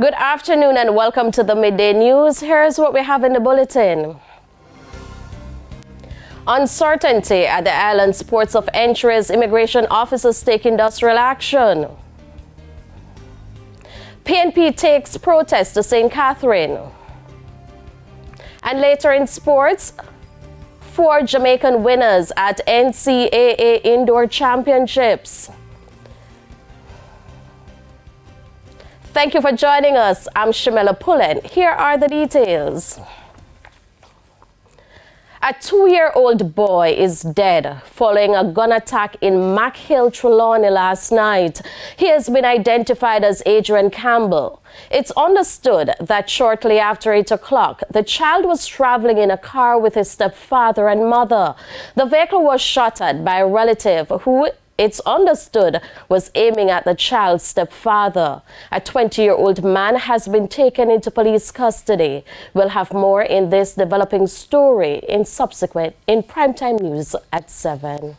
Good afternoon and welcome to the Midday News. Here's what we have in the bulletin. Uncertainty at the island's ports of entry as immigration officers take industrial action. PNP takes protest to St. Catherine. And later in sports, 4 Jamaican winners at NCAA Indoor Championships. Thank you for joining us. I'm Shamela Pullen. Here are the details. A 2-year-old boy is dead following a gun attack in Mac Hill, Trelawny last night. He has been identified as Adrian Campbell. It's understood that shortly after 8 o'clock, the child was traveling in a car with his stepfather and mother. The vehicle was shot at by a relative who, it's understood, was aiming at the child's stepfather. A 20-year-old man has been taken into police custody. We'll have more in this developing story in primetime news at 7.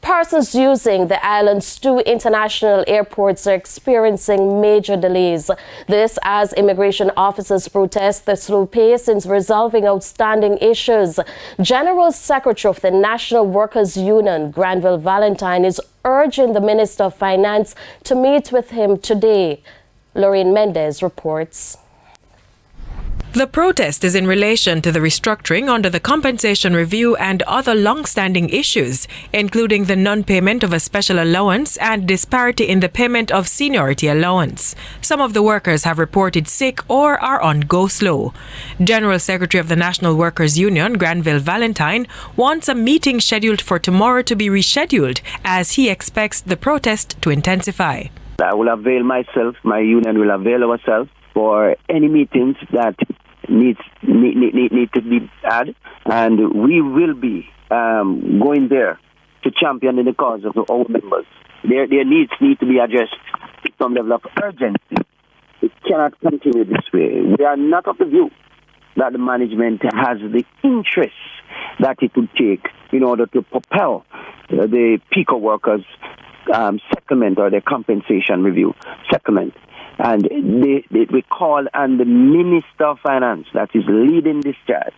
Persons using the island's 2 international airports are experiencing major delays. This as immigration officers protest the slow pace in resolving outstanding issues. General Secretary of the National Workers Union, Granville Valentine, is urging the Minister of Finance to meet with him today. Lorraine Mendez reports. The protest is in relation to the restructuring under the compensation review and other long-standing issues, including the non-payment of a special allowance and disparity in the payment of seniority allowance. Some of the workers have reported sick or are on go-slow. General Secretary of the National Workers Union, Granville Valentine, wants a meeting scheduled for tomorrow to be rescheduled as he expects the protest to intensify. I will avail myself, my union will avail ourselves for any meetings that need to be had, and we will be going there to champion in the cause of our members. Their needs need to be addressed with some level of urgency. It cannot continue this way. We are not of the view that the management has the interests that it would take in order to propel the PICO workers' settlement or their compensation review settlement. And we call on the Minister of Finance that is leading this charge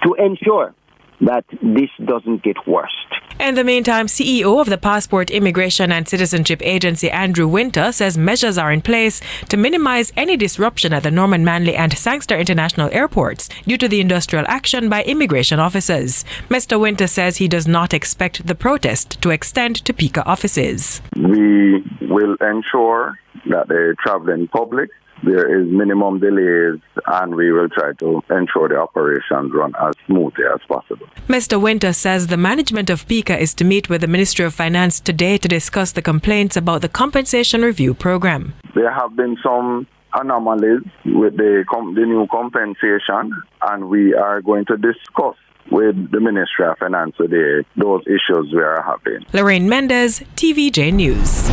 to ensure that this doesn't get worse. In the meantime, CEO of the Passport, Immigration and Citizenship Agency, Andrew Winter, says measures are in place to minimize any disruption at the Norman Manley and Sangster International airports due to the industrial action by immigration officers. Mr. Winter says he does not expect the protest to extend to PICA offices. We will ensure that the traveling public, there is minimum delays, and we will try to ensure the operations run as smoothly as possible. Mr. Winter says the management of PICA is to meet with the Ministry of Finance today to discuss the complaints about the compensation review program. There have been some anomalies with the new compensation, and we are going to discuss with the Ministry of Finance today those issues we are having. Lorraine Mendez, TVJ News.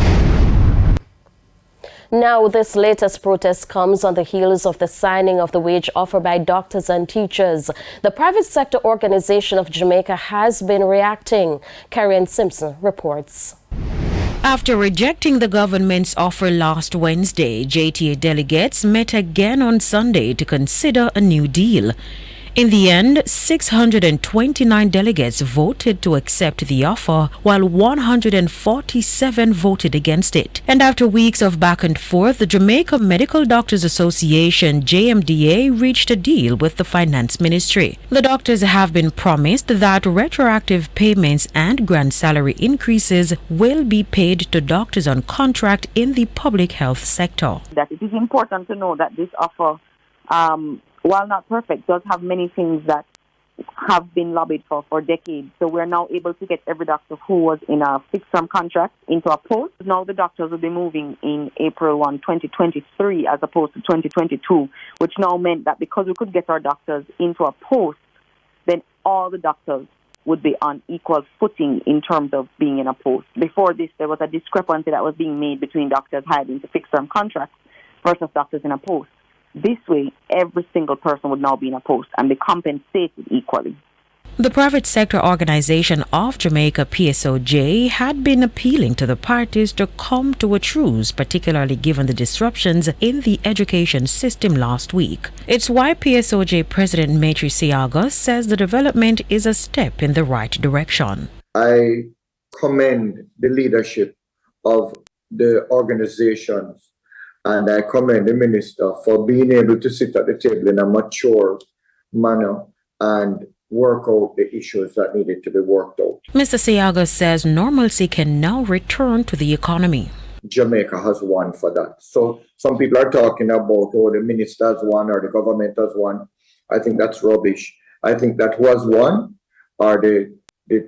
Now, this latest protest comes on the heels of the signing of the wage offer by doctors and teachers. The private sector organization of Jamaica has been reacting. Karen Simpson reports. After rejecting the government's offer last Wednesday, JTA delegates met again on Sunday to consider a new deal. In the end, 629 delegates voted to accept the offer, while 147 voted against it. And after weeks of back and forth, the Jamaica Medical Doctors Association, JMDA, reached a deal with the Finance Ministry. The doctors have been promised that retroactive payments and grand salary increases will be paid to doctors on contract in the public health sector. That it is important to know that this offer, while not perfect, does have many things that have been lobbied for decades. So we're now able to get every doctor who was in a fixed-term contract into a post. Now the doctors will be moving in April 1, 2023 as opposed to 2022, which now meant that because we could get our doctors into a post, then all the doctors would be on equal footing in terms of being in a post. Before this, there was a discrepancy that was being made between doctors hired into fixed-term contracts versus doctors in a post. This way, every single person would now be in a post and be compensated equally. The private sector organization of Jamaica, PSOJ, had been appealing to the parties to come to a truce, particularly given the disruptions in the education system last week. It's why PSOJ President Maitri Siaga says the development is a step in the right direction. I commend the leadership of the organizations and I commend the minister for being able to sit at the table in a mature manner and work out the issues that needed to be worked out. Mr. Siaga says normalcy can now return to the economy. Jamaica has won for that. So some people are talking about, oh, the minister has won or the government has won. I think that's rubbish. I think that who has won are the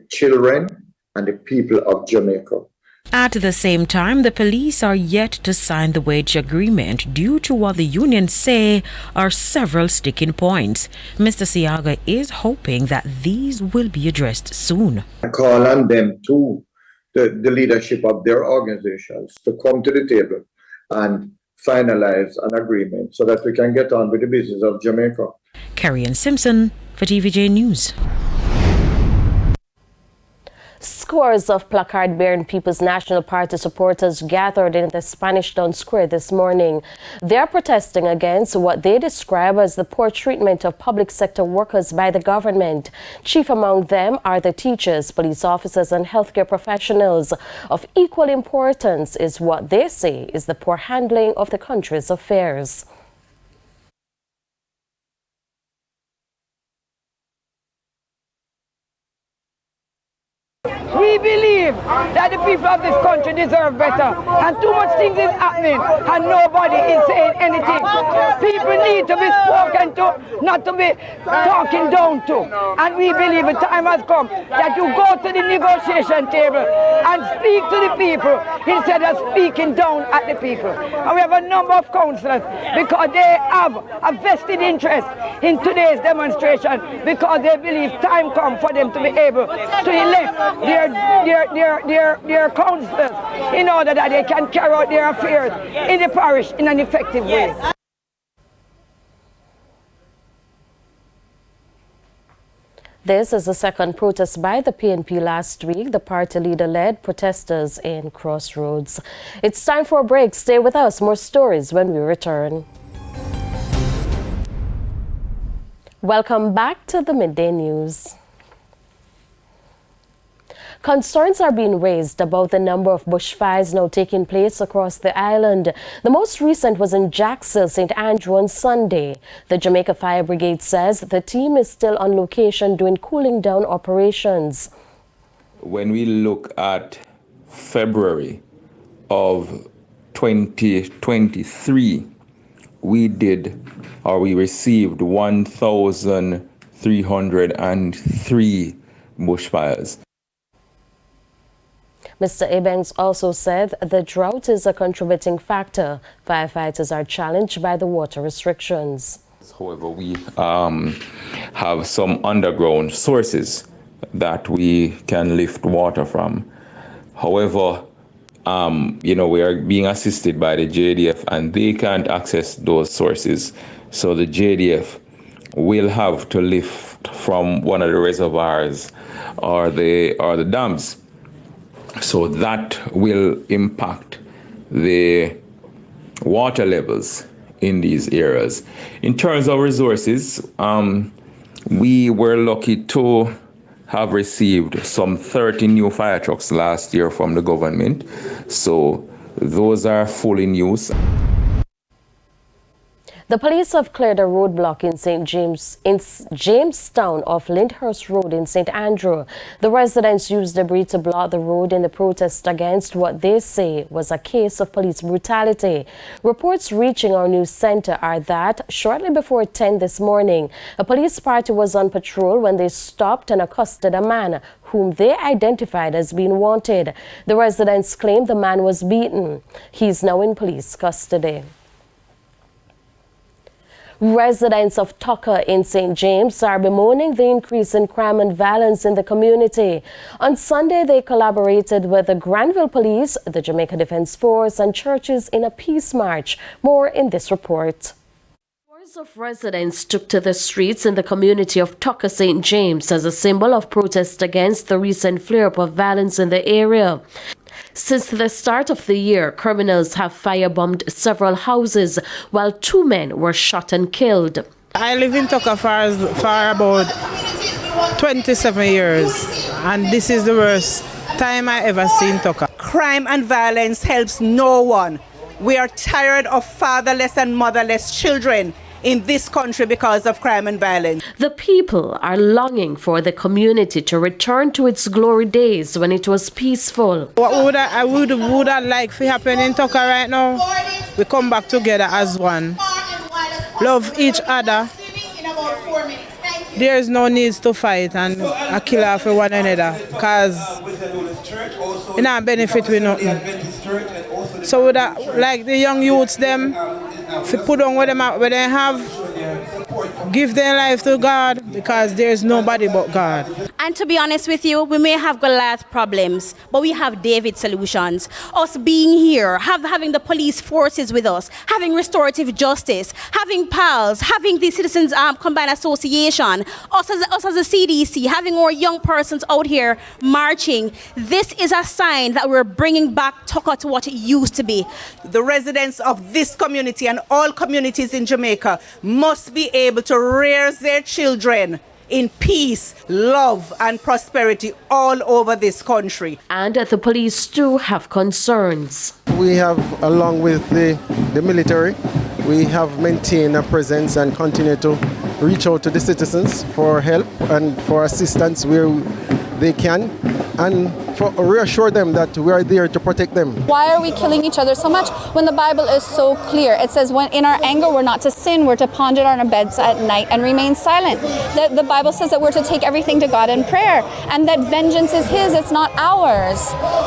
children and the people of Jamaica. At the same time, the police are yet to sign the wage agreement due to what the unions say are several sticking points. Mr. Siaga is hoping that these will be addressed soon. I call on them to the leadership of their organizations to come to the table and finalize an agreement so that we can get on with the business of Jamaica. Carrie-Ann Simpson for TVJ News. Scores of placard-bearing People's National Party supporters gathered in the Spanish Town Square this morning. They are protesting against what they describe as the poor treatment of public sector workers by the government. Chief among them are the teachers, police officers, and healthcare professionals. Of equal importance is what they say is the poor handling of the country's affairs. We believe that the people of this country deserve better, and too much things is happening and nobody is saying anything. People need to be spoken to, not to be talking down to. And we believe the time has come that you go to the negotiation table and speak to the people instead of speaking down at the people. And we have a number of councillors because they have a vested interest in today's demonstration because they believe time comes for them to be able to elect their councillors in order that they can carry out their affairs in the parish in an effective way. This is the second protest by the PNP last week. The party leader led protesters in Crossroads. It's time for a break. Stay with us. More stories when we return. Welcome back to the Midday News. Concerns are being raised about the number of bushfires now taking place across the island. The most recent was in Jacksonville, St. Andrew on Sunday. The Jamaica Fire Brigade says the team is still on location doing cooling down operations. When we look at February of 2023, we received 1,303 bushfires. Mr. Ebanks also said the drought is a contributing factor. Firefighters are challenged by the water restrictions. However, we have some underground sources that we can lift water from. However, we are being assisted by the JDF and they can't access those sources. So the JDF will have to lift from one of the reservoirs or the dams. So that will impact the water levels in these areas. In terms of resources, we were lucky to have received some 30 new fire trucks last year from the government. So those are full in use. The police have cleared a roadblock in Jamestown off Lyndhurst Road in St. Andrew. The residents used debris to block the road in the protest against what they say was a case of police brutality. Reports reaching our news center are that shortly before 10 this morning, a police party was on patrol when they stopped and accosted a man whom they identified as being wanted. The residents claim the man was beaten. He is now in police custody. Residents of Tucker in St. James are bemoaning the increase in crime and violence in the community. On Sunday, they collaborated with the Granville Police, the Jamaica Defence Force, and churches in a peace march. More in this report. of residents took to the streets in the community of Tucker St. James as a symbol of protest against the recent flare-up of violence in the area. Since the start of the year, criminals have firebombed several houses, while 2 men were shot and killed. I live in Tucker for about 27 years, and this is the worst time I ever seen Tucker. Crime and violence helps no one. We are tired of fatherless and motherless children in this country because of crime and violence. The people are longing for the community to return to its glory days when it was peaceful. What would I like to happen in Tucker right now? We come back together as one. Love each other. There is no need to fight and kill off one another, because it not benefit with nothing. So that, like the young youths them, if you put on what they have, give their life to God, because there is nobody but God. And to be honest with you, we may have Goliath problems, but we have David solutions. Us being here, having the police forces with us, having restorative justice, having PALS, having the Citizens Combined Association, us as a CDC, having our young persons out here marching. This is a sign that we're bringing back Tucker to what it used to be. The residents of this community and all communities in Jamaica must be able to rear their children in peace, love and prosperity all over this country. And the police too have concerns. We have, along with the military, we have maintained a presence and continue to reach out to the citizens for help and for assistance where they can, and reassure them that we are there to protect them. Why are we killing each other so much when the Bible is so clear? It says when in our anger we're not to sin, we're to ponder on our beds at night and remain silent. The Bible says that we're to take everything to God in prayer, and that vengeance is His, it's not ours.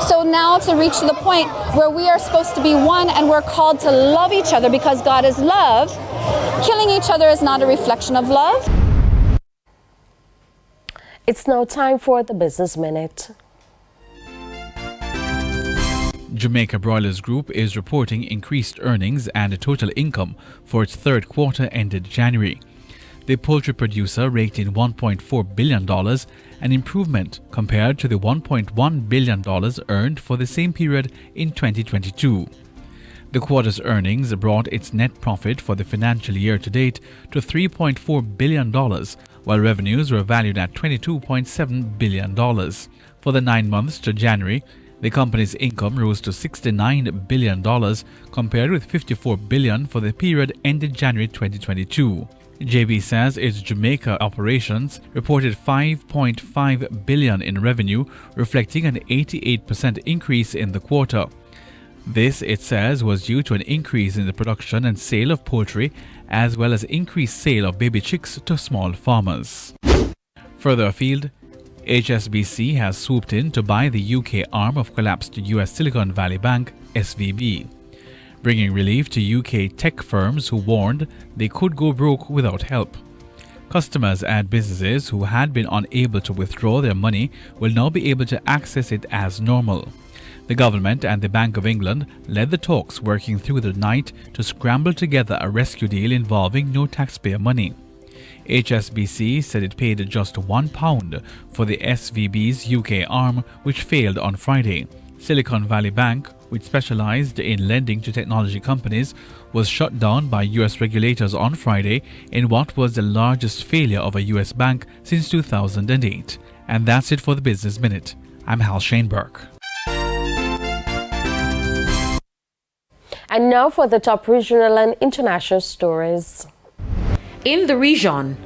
So now to reach to the point where we are supposed to be one and we're called to love each other because God is love, killing each other is not a reflection of love. It's now time for the Business Minute. Jamaica Broilers Group is reporting increased earnings and total income for its third quarter ended January. The poultry producer raked in $1.4 billion, an improvement compared to the $1.1 billion earned for the same period in 2022. The quarter's earnings brought its net profit for the financial year to date to $3.4 billion, while revenues were valued at $22.7 billion. For the 9 months to January, the company's income rose to $69 billion compared with $54 billion for the period ended January 2022. JB says its Jamaica operations reported $5.5 billion in revenue, reflecting an 88% increase in the quarter. This, it says, was due to an increase in the production and sale of poultry, as well as increased sale of baby chicks to small farmers. Further afield, HSBC has swooped in to buy the UK arm of collapsed US Silicon Valley Bank, SVB, bringing relief to UK tech firms who warned they could go broke without help. Customers and businesses who had been unable to withdraw their money will now be able to access it as normal. The government and the Bank of England led the talks, working through the night to scramble together a rescue deal involving no taxpayer money. HSBC said it paid just £1 for the SVB's UK arm, which failed on Friday. Silicon Valley Bank, which specialized in lending to technology companies, was shut down by US regulators on Friday in what was the largest failure of a US bank since 2008. And that's it for the Business Minute. I'm Hal Shane Burke. And now for the top regional and international stories. In the region,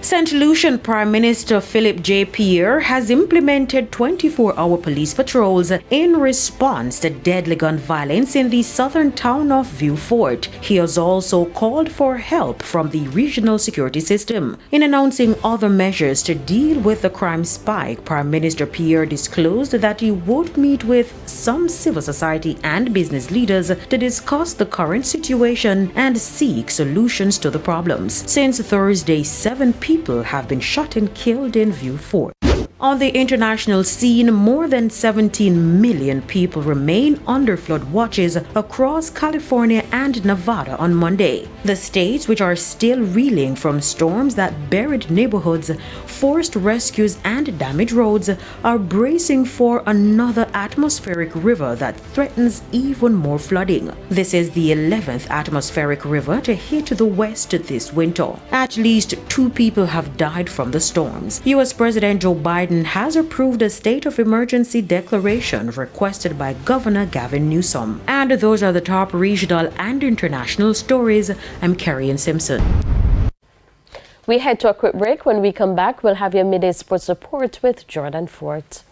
St. Lucian Prime Minister Philip J. Pierre has implemented 24-hour police patrols in response to deadly gun violence in the southern town of Vieux Fort. He has also called for help from the regional security system. In announcing other measures to deal with the crime spike, Prime Minister Pierre disclosed that he would meet with some civil society and business leaders to discuss the current situation and seek solutions to the problems. Since Thursday, 7 people have been shot and killed in Vieux Fort. On the international scene, more than 17 million people remain under flood watches across California and Nevada on Monday. The states, which are still reeling from storms that buried neighborhoods, forced rescues and damaged roads, are bracing for another atmospheric river that threatens even more flooding. This is the 11th atmospheric river to hit the West this winter. At least 2 people have died from the storms. U.S. President Joe Biden has approved a state of emergency declaration requested by Governor Gavin Newsom. And those are the top regional and international stories. I'm Carrie Simpson. We head to a quick break. When we come back, we'll have your midday sports report with Jordan Fort.